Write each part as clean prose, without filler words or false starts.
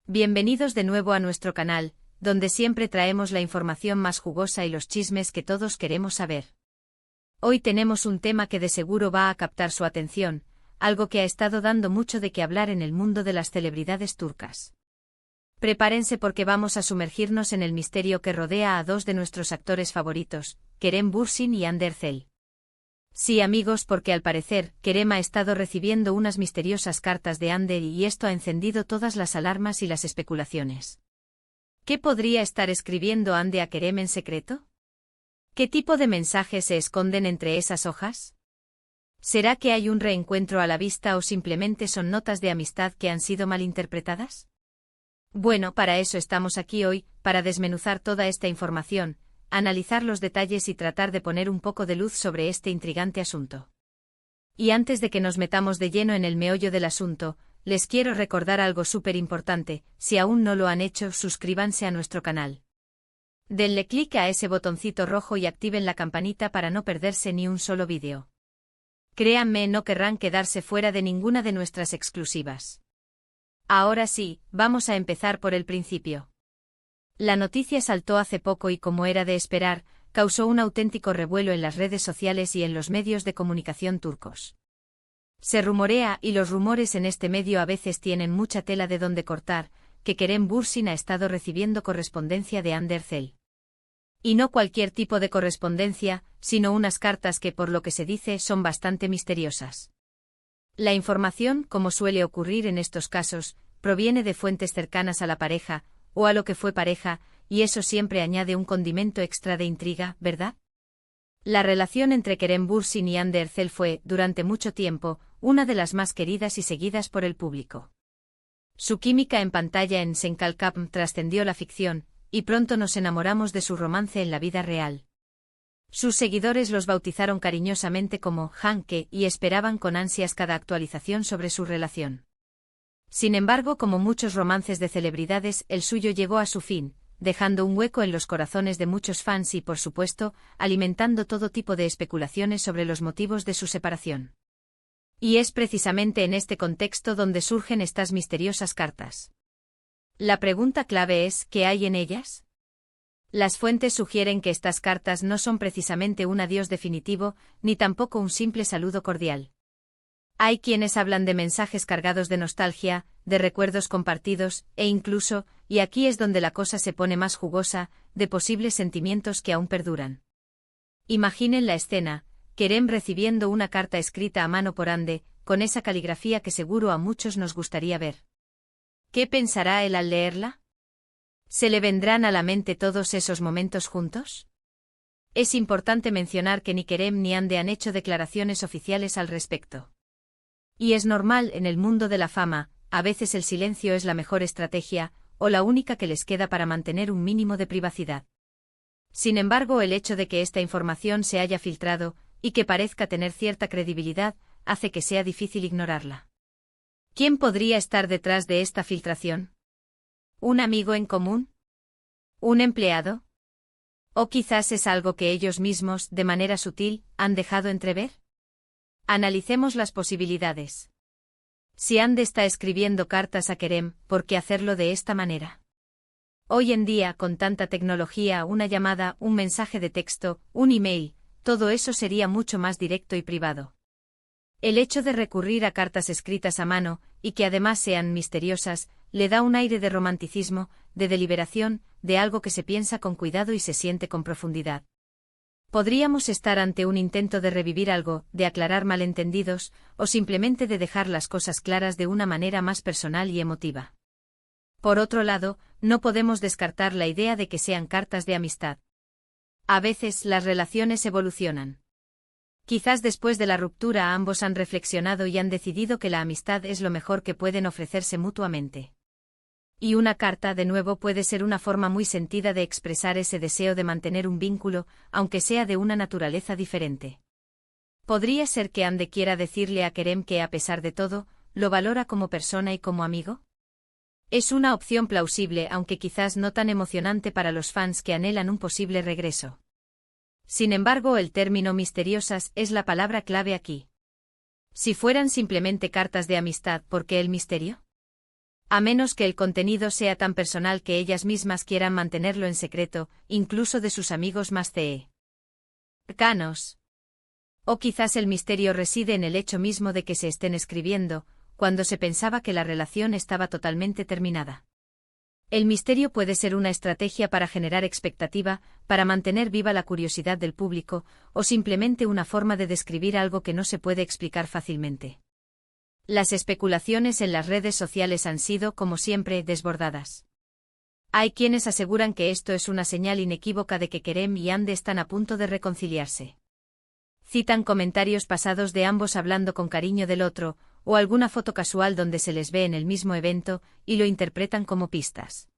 Bienvenidos de nuevo a nuestro canal, donde siempre traemos la información más jugosa y los chismes que todos queremos saber. Hoy tenemos un tema que de seguro va a captar su atención, algo que ha estado dando mucho de qué hablar en el mundo de las celebridades turcas. Prepárense porque vamos a sumergirnos en el misterio que rodea a dos de nuestros actores favoritos, Kerem Bürsin y Hande Erçel. Sí, amigos, porque al parecer, Kerem ha estado recibiendo unas misteriosas cartas de Hande y esto ha encendido todas las alarmas y las especulaciones. ¿Qué podría estar escribiendo Hande a Kerem en secreto? ¿Qué tipo de mensajes se esconden entre esas hojas? ¿Será que hay un reencuentro a la vista o simplemente son notas de amistad que han sido malinterpretadas? Bueno, para eso estamos aquí hoy, para desmenuzar toda esta información, analizar los detalles y tratar de poner un poco de luz sobre este intrigante asunto. Y antes de que nos metamos de lleno en el meollo del asunto, les quiero recordar algo súper importante: si aún no lo han hecho, suscríbanse a nuestro canal. Denle clic a ese botoncito rojo y activen la campanita para no perderse ni un solo vídeo. Créanme, no querrán quedarse fuera de ninguna de nuestras exclusivas. Ahora sí, vamos a empezar por el principio. La noticia saltó hace poco y, como era de esperar, causó un auténtico revuelo en las redes sociales y en los medios de comunicación turcos. Se rumorea, y los rumores en este medio a veces tienen mucha tela de donde cortar, que Kerem Bürsin ha estado recibiendo correspondencia de Hande Erçel. Y no cualquier tipo de correspondencia, sino unas cartas que, por lo que se dice, son bastante misteriosas. La información, como suele ocurrir en estos casos, proviene de fuentes cercanas a la pareja, o a lo que fue pareja, y eso siempre añade un condimento extra de intriga, ¿verdad? La relación entre Kerem Bürsin y Hande Erçel fue, durante mucho tiempo, una de las más queridas y seguidas por el público. Su química en pantalla en Senkalkam trascendió la ficción, y pronto nos enamoramos de su romance en la vida real. Sus seguidores los bautizaron cariñosamente como Hanke y esperaban con ansias cada actualización sobre su relación. Sin embargo, como muchos romances de celebridades, el suyo llegó a su fin, dejando un hueco en los corazones de muchos fans y, por supuesto, alimentando todo tipo de especulaciones sobre los motivos de su separación. Y es precisamente en este contexto donde surgen estas misteriosas cartas. La pregunta clave es: ¿qué hay en ellas? Las fuentes sugieren que estas cartas no son precisamente un adiós definitivo, ni tampoco un simple saludo cordial. Hay quienes hablan de mensajes cargados de nostalgia, de recuerdos compartidos, e incluso, y aquí es donde la cosa se pone más jugosa, de posibles sentimientos que aún perduran. Imaginen la escena: Kerem recibiendo una carta escrita a mano por Hande, con esa caligrafía que seguro a muchos nos gustaría ver. ¿Qué pensará él al leerla? ¿Se le vendrán a la mente todos esos momentos juntos? Es importante mencionar que ni Kerem ni Hande han hecho declaraciones oficiales al respecto. Y es normal, en el mundo de la fama, a veces el silencio es la mejor estrategia, o la única que les queda para mantener un mínimo de privacidad. Sin embargo, el hecho de que esta información se haya filtrado, y que parezca tener cierta credibilidad, hace que sea difícil ignorarla. ¿Quién podría estar detrás de esta filtración? ¿Un amigo en común? ¿Un empleado? ¿O quizás es algo que ellos mismos, de manera sutil, han dejado entrever? Analicemos las posibilidades. Si Hande está escribiendo cartas a Kerem, ¿por qué hacerlo de esta manera? Hoy en día, con tanta tecnología, una llamada, un mensaje de texto, un email, todo eso sería mucho más directo y privado. El hecho de recurrir a cartas escritas a mano, y que además sean misteriosas, le da un aire de romanticismo, de deliberación, de algo que se piensa con cuidado y se siente con profundidad. Podríamos estar ante un intento de revivir algo, de aclarar malentendidos, o simplemente de dejar las cosas claras de una manera más personal y emotiva. Por otro lado, no podemos descartar la idea de que sean cartas de amistad. A veces las relaciones evolucionan. Quizás después de la ruptura ambos han reflexionado y han decidido que la amistad es lo mejor que pueden ofrecerse mutuamente. Y una carta, de nuevo, puede ser una forma muy sentida de expresar ese deseo de mantener un vínculo, aunque sea de una naturaleza diferente. ¿Podría ser que Hande quiera decirle a Kerem que, a pesar de todo, lo valora como persona y como amigo? Es una opción plausible, aunque quizás no tan emocionante para los fans que anhelan un posible regreso. Sin embargo, el término misteriosas es la palabra clave aquí. Si fueran simplemente cartas de amistad, ¿por qué el misterio? A menos que el contenido sea tan personal que ellas mismas quieran mantenerlo en secreto, incluso de sus amigos más cercanos. O quizás el misterio reside en el hecho mismo de que se estén escribiendo, cuando se pensaba que la relación estaba totalmente terminada. El misterio puede ser una estrategia para generar expectativa, para mantener viva la curiosidad del público, o simplemente una forma de describir algo que no se puede explicar fácilmente. Las especulaciones en las redes sociales han sido, como siempre, desbordadas. Hay quienes aseguran que esto es una señal inequívoca de que Kerem y Ande están a punto de reconciliarse. Citan comentarios pasados de ambos hablando con cariño del otro, o alguna foto casual donde se les ve en el mismo evento, y lo interpretan como pistas.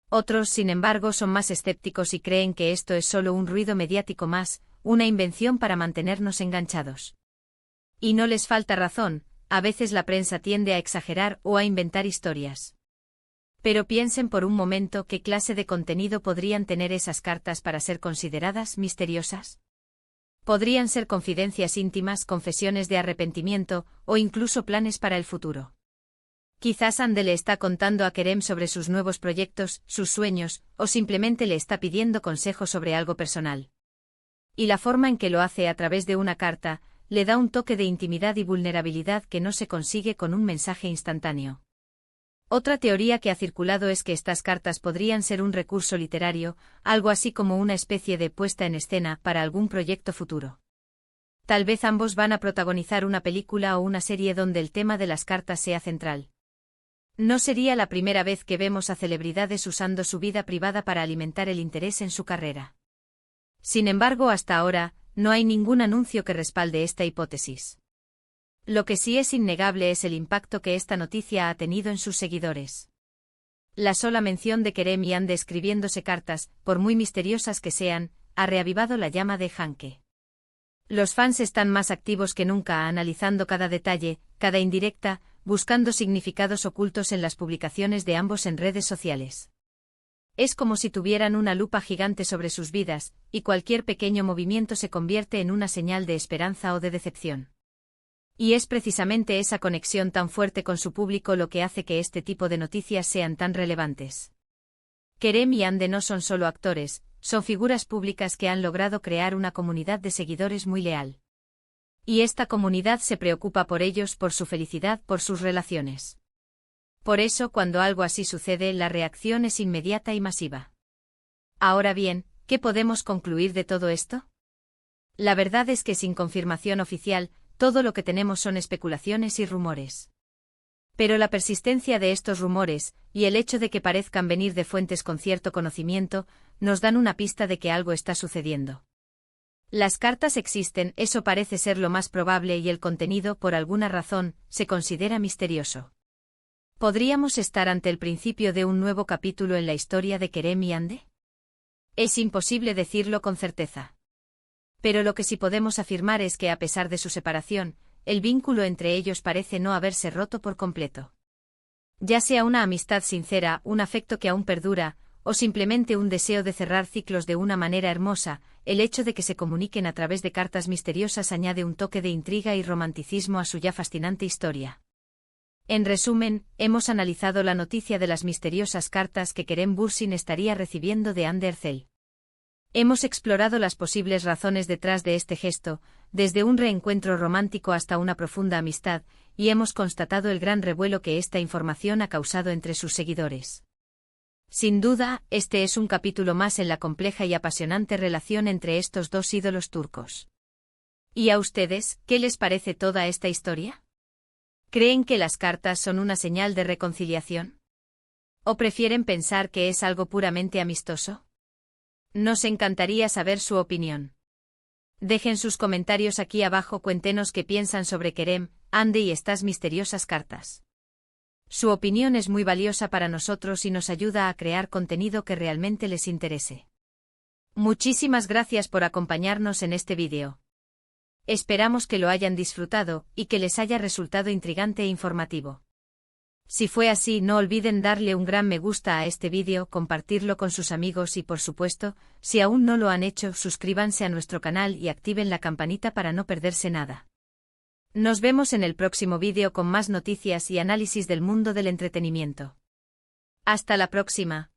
Otros, sin embargo, son más escépticos y creen que esto es solo un ruido mediático más, una invención para mantenernos enganchados. Y no les falta razón, a veces la prensa tiende a exagerar o a inventar historias. Pero piensen por un momento qué clase de contenido podrían tener esas cartas para ser consideradas misteriosas. Podrían ser confidencias íntimas, confesiones de arrepentimiento, o incluso planes para el futuro. Quizás Ande le está contando a Kerem sobre sus nuevos proyectos, sus sueños, o simplemente le está pidiendo consejos sobre algo personal. Y la forma en que lo hace a través de una carta, le da un toque de intimidad y vulnerabilidad que no se consigue con un mensaje instantáneo. Otra teoría que ha circulado es que estas cartas podrían ser un recurso literario, algo así como una especie de puesta en escena para algún proyecto futuro. Tal vez ambos van a protagonizar una película o una serie donde el tema de las cartas sea central. No sería la primera vez que vemos a celebridades usando su vida privada para alimentar el interés en su carrera. Sin embargo, hasta ahora, no hay ningún anuncio que respalde esta hipótesis. Lo que sí es innegable es el impacto que esta noticia ha tenido en sus seguidores. La sola mención de Kerem y Ande escribiéndose cartas, por muy misteriosas que sean, ha reavivado la llama de Hanke. Los fans están más activos que nunca analizando cada detalle, cada indirecta, buscando significados ocultos en las publicaciones de ambos en redes sociales. Es como si tuvieran una lupa gigante sobre sus vidas, y cualquier pequeño movimiento se convierte en una señal de esperanza o de decepción. Y es precisamente esa conexión tan fuerte con su público lo que hace que este tipo de noticias sean tan relevantes. Kerem y Ande no son solo actores, son figuras públicas que han logrado crear una comunidad de seguidores muy leal. Y esta comunidad se preocupa por ellos, por su felicidad, por sus relaciones. Por eso, cuando algo así sucede, la reacción es inmediata y masiva. Ahora bien, ¿qué podemos concluir de todo esto? La verdad es que sin confirmación oficial, todo lo que tenemos son especulaciones y rumores. Pero la persistencia de estos rumores, y el hecho de que parezcan venir de fuentes con cierto conocimiento, nos dan una pista de que algo está sucediendo. Las cartas existen, eso parece ser lo más probable, y el contenido, por alguna razón, se considera misterioso. ¿Podríamos estar ante el principio de un nuevo capítulo en la historia de Kerem y Ande? Es imposible decirlo con certeza. Pero lo que sí podemos afirmar es que a pesar de su separación, el vínculo entre ellos parece no haberse roto por completo. Ya sea una amistad sincera, un afecto que aún perdura, o simplemente un deseo de cerrar ciclos de una manera hermosa, el hecho de que se comuniquen a través de cartas misteriosas añade un toque de intriga y romanticismo a su ya fascinante historia. En resumen, hemos analizado la noticia de las misteriosas cartas que Kerem Bürsin estaría recibiendo de Hande Erçel. Hemos explorado las posibles razones detrás de este gesto, desde un reencuentro romántico hasta una profunda amistad, y hemos constatado el gran revuelo que esta información ha causado entre sus seguidores. Sin duda, este es un capítulo más en la compleja y apasionante relación entre estos dos ídolos turcos. ¿Y a ustedes, qué les parece toda esta historia? ¿Creen que las cartas son una señal de reconciliación? ¿O prefieren pensar que es algo puramente amistoso? Nos encantaría saber su opinión. Dejen sus comentarios aquí abajo, cuéntenos qué piensan sobre Kerem, Ande y estas misteriosas cartas. Su opinión es muy valiosa para nosotros y nos ayuda a crear contenido que realmente les interese. Muchísimas gracias por acompañarnos en este vídeo. Esperamos que lo hayan disfrutado y que les haya resultado intrigante e informativo. Si fue así, no olviden darle un gran me gusta a este vídeo, compartirlo con sus amigos y, por supuesto, si aún no lo han hecho, suscríbanse a nuestro canal y activen la campanita para no perderse nada. Nos vemos en el próximo vídeo con más noticias y análisis del mundo del entretenimiento. Hasta la próxima.